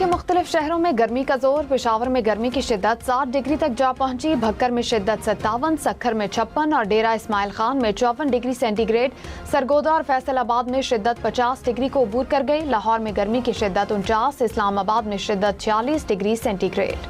کے مختلف شہروں میں گرمی کا زور. پشاور میں گرمی کی شدت 7 ڈگری تک جا پہنچی. بھکر میں شدت 57, سکھر میں 56 اور ڈیرہ اسماعیل خان میں 54 ڈگری سینٹی گریڈ. سرگودا اور فیصل آباد میں شدت 50 ڈگری کو عبور کر گئی. لاہور میں گرمی کی شدت 49, اسلام آباد میں شدت 46 ڈگری سینٹی گریڈ.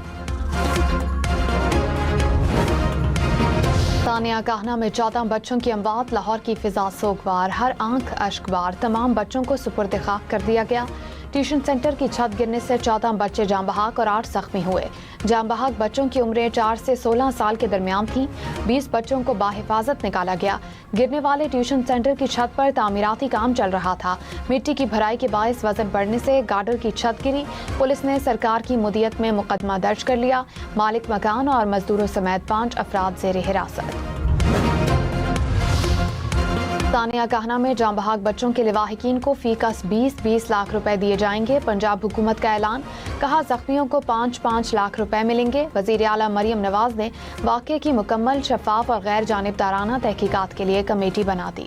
ثانیہ کہنا میں 14 بچوں کی اموات. لاہور کی فضا سوگوار, ہر آنکھ اشکبار. تمام بچوں کو سپرد خاک کر دیا گیا. ٹیوشن سینٹر کی چھت گرنے سے 14 بچے جاں بحق اور 8 زخمی ہوئے. جاں بحق بچوں کی عمریں 4 سے 16 سال کے درمیان تھیں. 20 بچوں کو باحفاظت نکالا گیا. گرنے والے ٹیوشن سینٹر کی چھت پر تعمیراتی کام چل رہا تھا. مٹی کی بھرائی کے باعث وزن بڑھنے سے گارڈر کی چھت گری. پولیس نے سرکار کی مدیت میں مقدمہ درج کر لیا. مالک مکان اور مزدوروں سمیت 5 افراد زیر حراست. ثانیہ کہنا میں جاں بحق بچوں کے لواحقین کو فی کس 20 لاکھ روپے دیے جائیں گے. پنجاب حکومت کا اعلان, کہا زخمیوں کو 5 لاکھ روپے ملیں گے. وزیر اعلیٰ مریم نواز نے واقعے کی مکمل, شفاف اور غیر جانبدارانہ تحقیقات کے لیے کمیٹی بنا دی.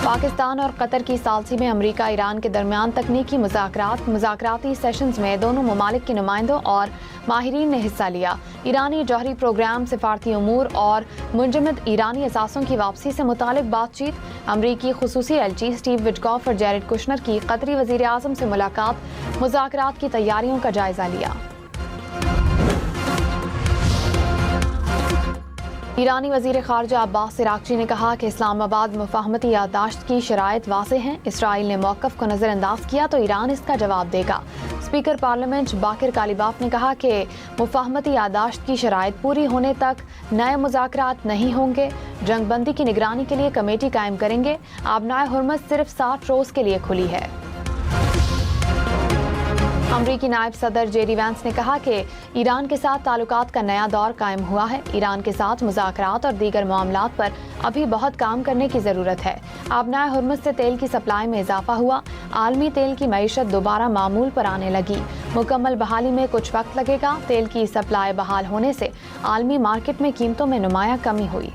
پاکستان اور قطر کی ثالثی میں امریکہ ایران کے درمیان تکنیکی مذاکراتی سیشنز میں دونوں ممالک کے نمائندوں اور ماہرین نے حصہ لیا. ایرانی جوہری پروگرام, سفارتی امور اور منجمد ایرانی اثاثوں کی واپسی سے متعلق بات چیت. امریکی خصوصی ایلچی اسٹیو وٹکاف اور جیرڈ کشنر کی قطری وزیر اعظم سے ملاقات. مذاکرات کی تیاریوں کا جائزہ لیا. ایرانی وزیر خارجہ عباس عراقچی نے کہا کہ اسلام آباد مفاہمتی یادداشت کی شرائط واضح ہیں. اسرائیل نے موقف کو نظر انداز کیا تو ایران اس کا جواب دے گا. اسپیکر پارلیمنٹ باقر کالیباف نے کہا کہ مفاہمتی یادداشت کی شرائط پوری ہونے تک نئے مذاکرات نہیں ہوں گے. جنگ بندی کی نگرانی کے لیے کمیٹی قائم کریں گے. آبنائے ہرمز صرف 60 روز کے لیے کھلی ہے. امریکی نائب صدر جے ڈی وینس نے کہا کہ ایران کے ساتھ تعلقات کا نیا دور قائم ہوا ہے. ایران کے ساتھ مذاکرات اور دیگر معاملات پر ابھی بہت کام کرنے کی ضرورت ہے. آبنائے ہرمز سے تیل کی سپلائی میں اضافہ ہوا. عالمی تیل کی معیشت دوبارہ معمول پر آنے لگی. مکمل بحالی میں کچھ وقت لگے گا. تیل کی سپلائی بحال ہونے سے عالمی مارکیٹ میں قیمتوں میں نمایاں کمی ہوئی.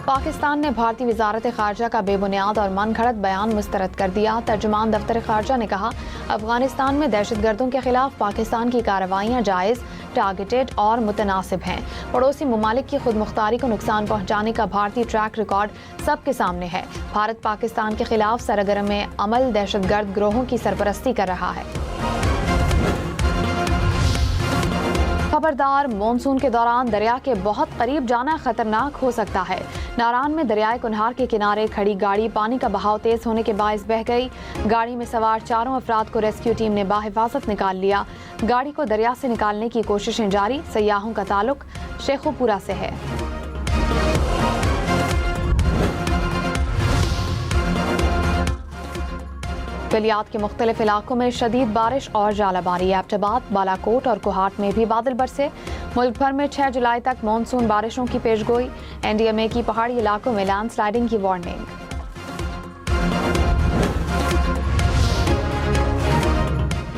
پاکستان نے بھارتی وزارت خارجہ کا بے بنیاد اور من گھڑت بیان مسترد کر دیا. ترجمان دفتر خارجہ نے کہا, افغانستان میں دہشت گردوں کے خلاف پاکستان کی کارروائیاں جائز, ٹارگیٹڈ اور متناسب ہیں. پڑوسی ممالک کی خود مختاری کو نقصان پہنچانے کا بھارتی ٹریک ریکارڈ سب کے سامنے ہے. بھارت پاکستان کے خلاف سرگرم عمل دہشت گرد گروہوں کی سرپرستی کر رہا ہے. خبردار, مونسون کے دوران دریا کے بہت قریب جانا خطرناک ہو سکتا ہے. ناران میں دریائے کنہار کے کنارے کھڑی گاڑی پانی کا بہاؤ تیز ہونے کے باعث بہہ گئی. گاڑی میں سوار 4 افراد کو ریسکیو ٹیم نے باحفاظت نکال لیا. گاڑی کو دریا سے نکالنے کی کوششیں جاری. سیاحوں کا تعلق شیخو پورہ سے ہے. کلیات کے مختلف علاقوں میں شدید بارش اور ژالہ باری. ایبٹ آباد, بالا کوٹ اور کوہاٹ میں بھی بادل برسے. ملک بھر میں 6 جولائی تک مانسون بارشوں کی پیش گوئی. این ڈی ایم اے کی پہاڑی علاقوں میں لینڈ سلائیڈنگ کی وارننگ.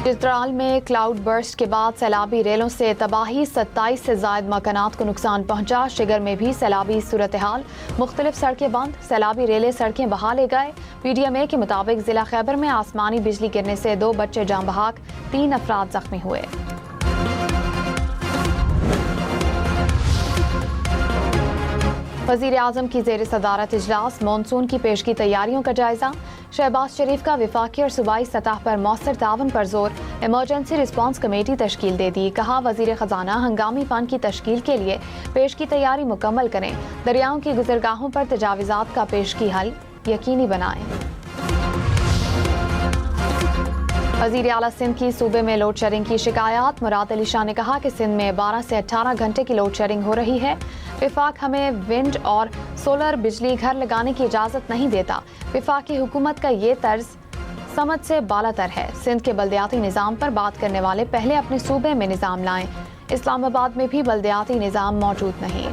چترال میں کلاؤڈ برسٹ کے بعد سیلابی ریلوں سے تباہی. 27 سے زائد مکانات کو نقصان پہنچا. شگر میں بھی سیلابی صورتحال, مختلف سڑکیں بند. سیلابی ریلیں سڑکیں بہا لے گئے. پی ڈی ایم اے کے مطابق ضلع خیبر میں آسمانی بجلی گرنے سے 2 بچے جاں بحق, 3 افراد زخمی ہوئے. وزیر اعظم کی زیر صدارت اجلاس, مانسون کی پیشگی تیاریوں کا جائزہ. شہباز شریف کا وفاقی اور صوبائی سطح پر مؤثر تعاون پر زور. ایمرجنسی رسپانس کمیٹی تشکیل دے دی. کہا, وزیر خزانہ ہنگامی فنڈ کی تشکیل کے لیے پیشگی تیاری مکمل کریں. دریاؤں کی گزرگاہوں پر تجاوزات کا پیشگی حل یقینی بنائیں. وزیر اعلیٰ سندھ کی صوبے میں لوڈ شیڈنگ کی شکایات. مراد علی شاہ نے کہا کہ سندھ میں 12 سے 18 گھنٹے کی لوڈ شیڈنگ ہو رہی ہے. وفاق ہمیں ونڈ اور سولر بجلی گھر لگانے کی اجازت نہیں دیتا. وفاقی حکومت کا یہ طرز سمجھ سے بالا تر ہے. سندھ کے بلدیاتی نظام پر بات کرنے والے پہلے اپنے صوبے میں نظام لائیں. اسلام آباد میں بھی بلدیاتی نظام موجود نہیں.